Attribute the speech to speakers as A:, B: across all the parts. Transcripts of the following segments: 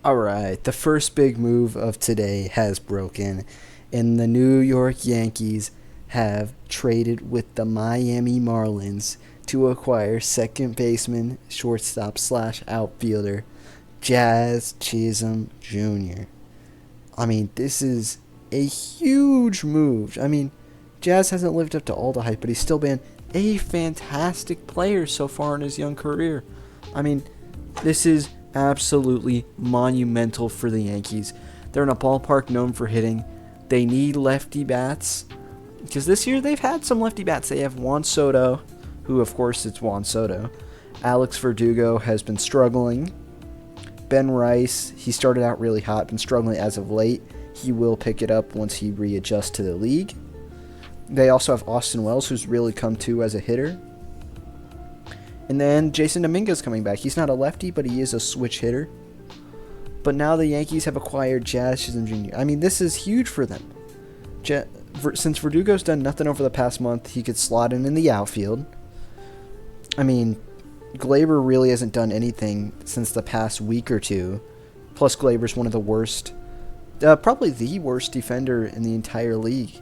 A: All right, the first big move of today has broken, and the New York Yankees have traded with the Miami Marlins to acquire second baseman, shortstop slash outfielder Jazz Chisholm Jr. I mean, this is a huge move. I mean, Jazz hasn't lived up to all the hype, but he's still been a fantastic player so far in his young career. I mean, this is absolutely monumental for the Yankees. They're in a ballpark known for hitting. They need lefty bats because this year they've had some lefty bats. They have Juan Soto, who of course it's Juan Soto. Alex Verdugo has been struggling. Ben Rice, he started out really hot, been struggling as of late. He will pick it up once he readjusts to the league. They also have Austin Wells, who's really come to as a hitter. And then Jason Dominguez coming back. He's not a lefty, but he is a switch hitter. But now the Yankees have acquired Jazz Chisholm Jr. I mean, this is huge for them. Since Verdugo's done nothing over the past month, he could slot in the outfield. I mean, Glaber really hasn't done anything since the past week or two. Plus, Glaber's one of the worst, probably the worst defender in the entire league.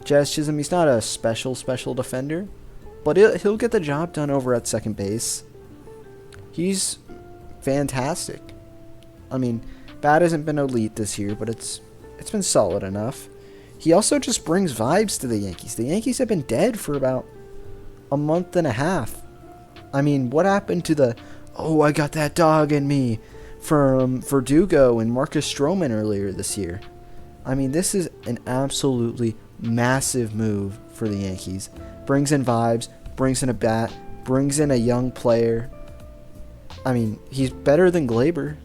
A: Jazz Chisholm, he's not a special defender, but he'll get the job done over at second base. He's fantastic. I mean, bat hasn't been elite this year, but it's been solid enough. He also just brings vibes to the Yankees. The Yankees have been dead for about a month and a half. I mean, what happened to the, oh, I got that dog in me from Verdugo and Marcus Stroman earlier this year? I mean, this is an absolutely massive move for the Yankees. Brings in vibes, brings in a bat, brings in a young player. I mean, he's better than Glaber.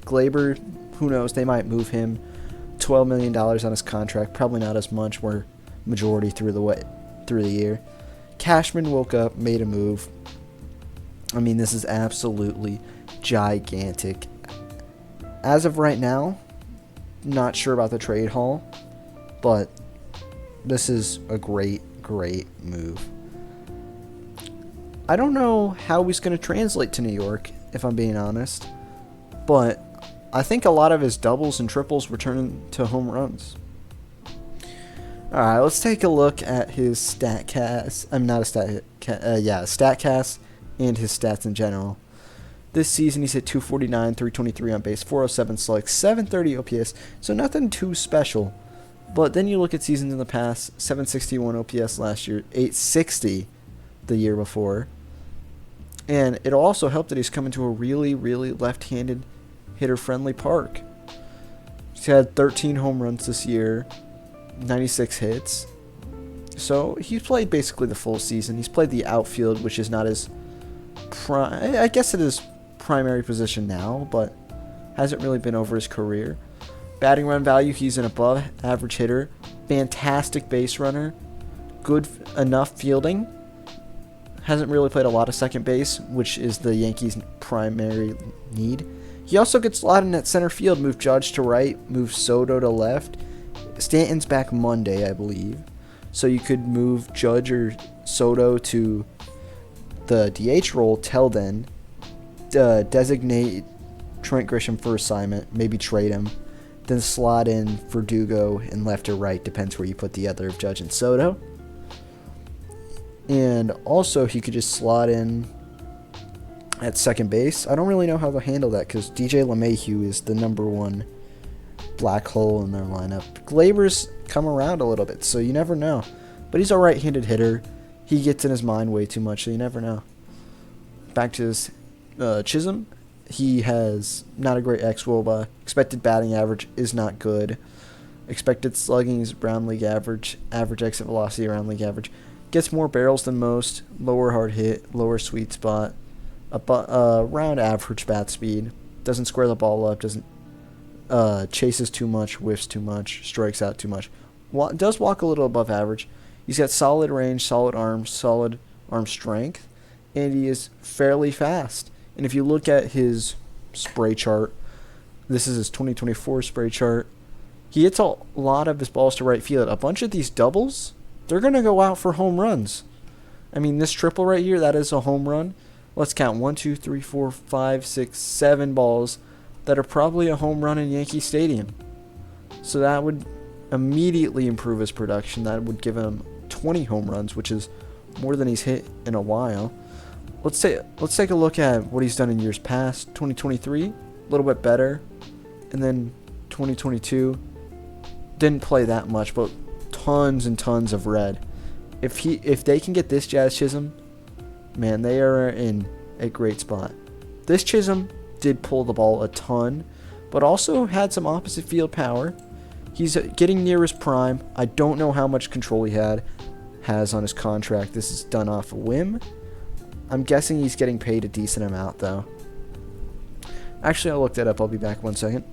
A: Glaber, who knows, they might move him. $12 million on his contract, probably not as much, we're majority through the year. Cashman woke up, made a move. I mean, this is absolutely gigantic. As of right now, not sure about the trade haul, but this is a great move. I don't know how he's going to translate to New York, if I'm being honest, but I think a lot of his doubles and triples were turning to home runs. Alright, let's take a look at his StatCast. StatCast and his stats in general. This season he's hit 249, 323 on base, 407 slugs, 730 OPS, so nothing too special. But then you look at seasons in the past, 761 OPS last year, 860 the year before. And it also helped that he's coming to a really left-handed hitter-friendly park. He's had 13 home runs this year, 96 hits. So he's played basically the full season. He's played the outfield, which is not his I guess it is primary position now, but hasn't really been over his career. Batting run value, he's an above average hitter, fantastic base runner, good enough fielding. Hasn't really played a lot of second base, which is the Yankees' primary need. He also gets slotted in at center field, move Judge to right, move Soto to left. Stanton's back Monday, I believe. So you could move Judge or Soto to the DH role till then. Designate Trent Grisham for assignment, maybe trade him. Then slot in Verdugo in left or right, depends where you put the other of Judge and Soto. And also he could just slot in at second base. I don't really know how to handle that because DJ LeMahieu is the number one black hole in their lineup. Glaber's come around a little bit, so you never know. But he's a right-handed hitter. He gets in his mind way too much, so you never know. Back to his Chisholm. He has not a great xWOBA. Expected batting average is not good. Expected slugging is around league average. Average exit velocity around league average. Gets more barrels than most. Lower hard hit. Lower sweet spot. Around average bat speed. Doesn't square the ball up. Doesn't chases too much. Whiffs too much. Strikes out too much. Does walk a little above average. He's got solid range, solid arm strength, and he is fairly fast. And if you look at his spray chart, this is his 2024 spray chart, he hits a lot of his balls to right field. A bunch of these doubles, they're going to go out for home runs. I mean, this triple right here, that is a home run. Let's count. 1, 2, 3, 4, 5, 6, 7 balls that are probably a home run in Yankee Stadium. So that would immediately improve his production. That would give him 20 home runs, which is more than he's hit in a while. Let's take a look at what he's done in years past. 2023, a little bit better, and then 2022 didn't play that much, but tons and tons of red. If they can get this Jazz Chisholm, man, they are in a great spot. This Chisholm did pull the ball a ton, but also had some opposite field power. He's getting near his prime. I don't know how much control he has on his contract. This is done off a whim. I'm guessing he's getting paid a decent amount, though. Actually, I'll look that up. I'll be back 1 second.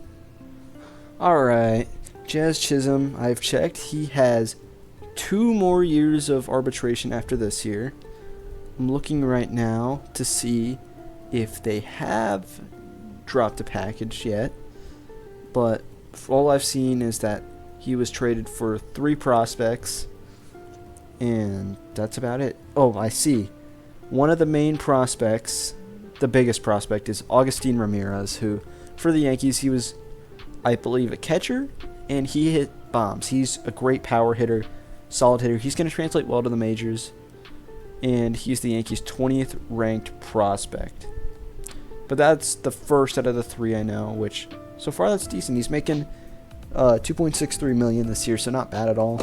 A: Alright, Jazz Chisholm, I've checked. He has 2 more years of arbitration after this year. I'm looking right now to see if they have dropped a package yet. But all I've seen is that he was traded for 3 prospects. And that's about it. Oh, I see. One of the main prospects, the biggest prospect, is Agustin Ramirez, who, for the Yankees, he was, I believe, a catcher, and he hit bombs. He's a great power hitter, solid hitter. He's going to translate well to the majors, and he's the Yankees' 20th ranked prospect. But that's the first out of the 3 I know, which, so far, that's decent. He's making $2.63 million this year, so not bad at all.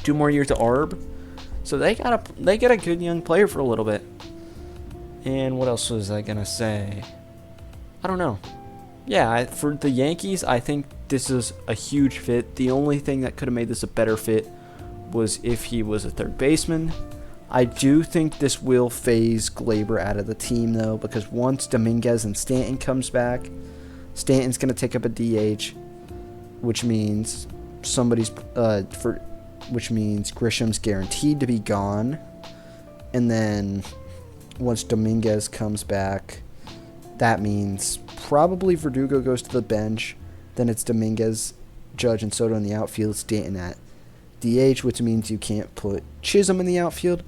A: 2 more years to ARB. So they got a good young player for a little bit. And what else was I gonna say? I don't know. Yeah, for the Yankees, I think this is a huge fit. The only thing that could have made this a better fit was if he was a third baseman. I do think this will phase Gleyber out of the team, though, because once Dominguez and Stanton comes back, Stanton's gonna take up a DH, which means which means Grisham's guaranteed to be gone. And then once Dominguez comes back, that means probably Verdugo goes to the bench. Then it's Dominguez, Judge, and Soto in the outfield, Stanton at DH, which means you can't put Chisholm in the outfield.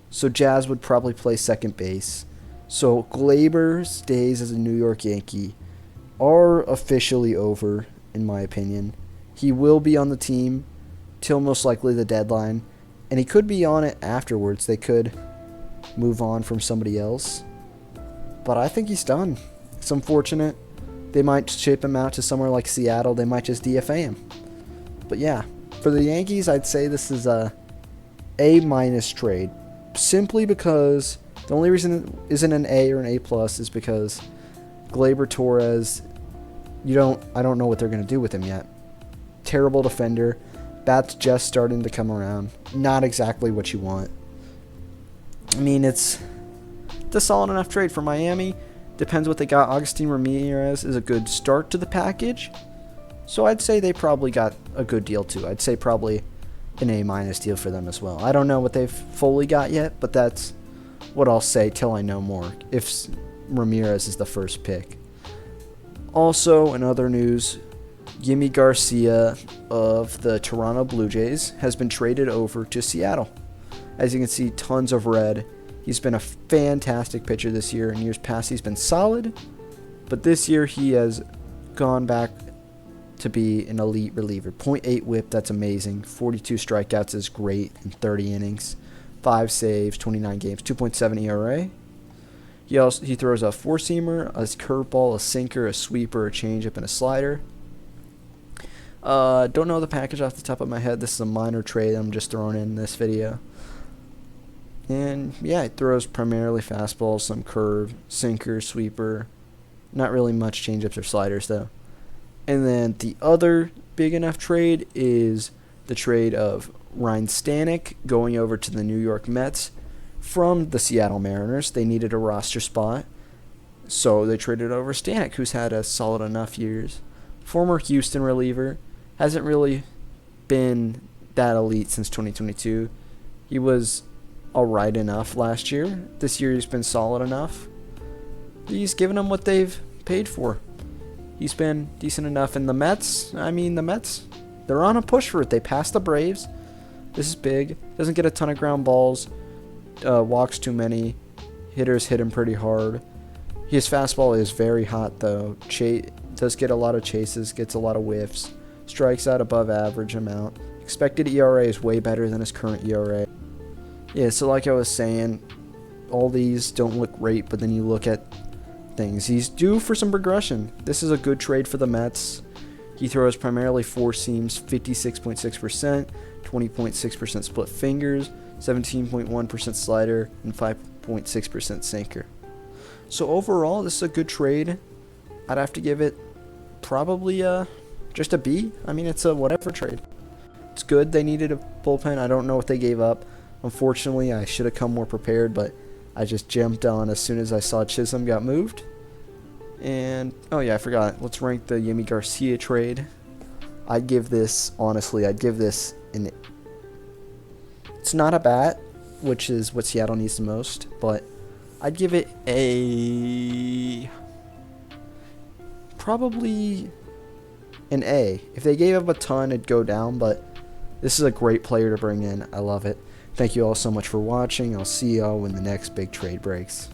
A: So Jazz would probably play second base. So Gleyber's days as a New York Yankee are officially over, in my opinion. He will be on the team till most likely the deadline, and he could be on it afterwards. They could move on from somebody else, but I think he's done. It's unfortunate. They might ship him out to somewhere like Seattle. They might just DFA him. But yeah, for the Yankees, I'd say this is a A- trade, simply because the only reason it isn't an A or an A+ is because Gleyber Torres, I don't know what they're going to do with him yet. Terrible defender. Bat's just starting to come around. Not exactly what you want. I mean, it's a solid enough trade for Miami. Depends what they got. Agustin Ramirez is a good start to the package. So I'd say they probably got a good deal too. I'd say probably an A- deal for them as well. I don't know what they've fully got yet, but that's what I'll say till I know more, if Ramirez is the first pick. Also, in other news, Yimi Garcia of the Toronto Blue Jays has been traded over to Seattle. As you can see, tons of red. He's been a fantastic pitcher this year. In years past, he's been solid, but this year he has gone back to be an elite reliever. .8 whip, that's amazing. 42 strikeouts is great in 30 innings. 5 saves, 29 games, 2.7 ERA. He throws a four-seamer, a curveball, a sinker, a sweeper, a changeup, and a slider. Don't know the package off the top of my head. This is a minor trade I'm just throwing in this video. And yeah, he throws primarily fastballs, some curve, sinker, sweeper. Not really much changeups or sliders though. And then the other big enough trade is the trade of Ryne Stanek going over to the New York Mets from the Seattle Mariners. They needed a roster spot, so they traded over Stanek, who's had a solid enough years. Former Houston reliever. Hasn't really been that elite since 2022. He was alright enough last year. This year he's been solid enough. He's given them what they've paid for. He's been decent enough. And the Mets, they're on a push for it. They passed the Braves. This is big. Doesn't get a ton of ground balls. Walks too many. Hitters hit him pretty hard. His fastball is very hot, though. Does get a lot of chases, gets a lot of whiffs, strikes out above average amount. Expected ERA is way better than his current ERA. Yeah, so like I was saying, all these don't look great, but then you look at things. He's due for some progression. This is a good trade for the Mets. He throws primarily four seams, 56.6%, 20.6% split fingers, 17.1% slider, and 5.6% sinker. So overall, this is a good trade. I'd have to give it probably just a B. I mean, it's a whatever trade. It's good. They needed a bullpen. I don't know what they gave up. Unfortunately, I should have come more prepared, but I just jumped on as soon as I saw Chisholm got moved. And, oh yeah, I forgot. Let's rank the Yimi Garcia trade. I'd give this an... It's not a bat, which is what Seattle needs the most, but I'd give it probably an A. If they gave up a ton, it'd go down, but this is a great player to bring in. I love it. Thank you all so much for watching. I'll see y'all when the next big trade breaks.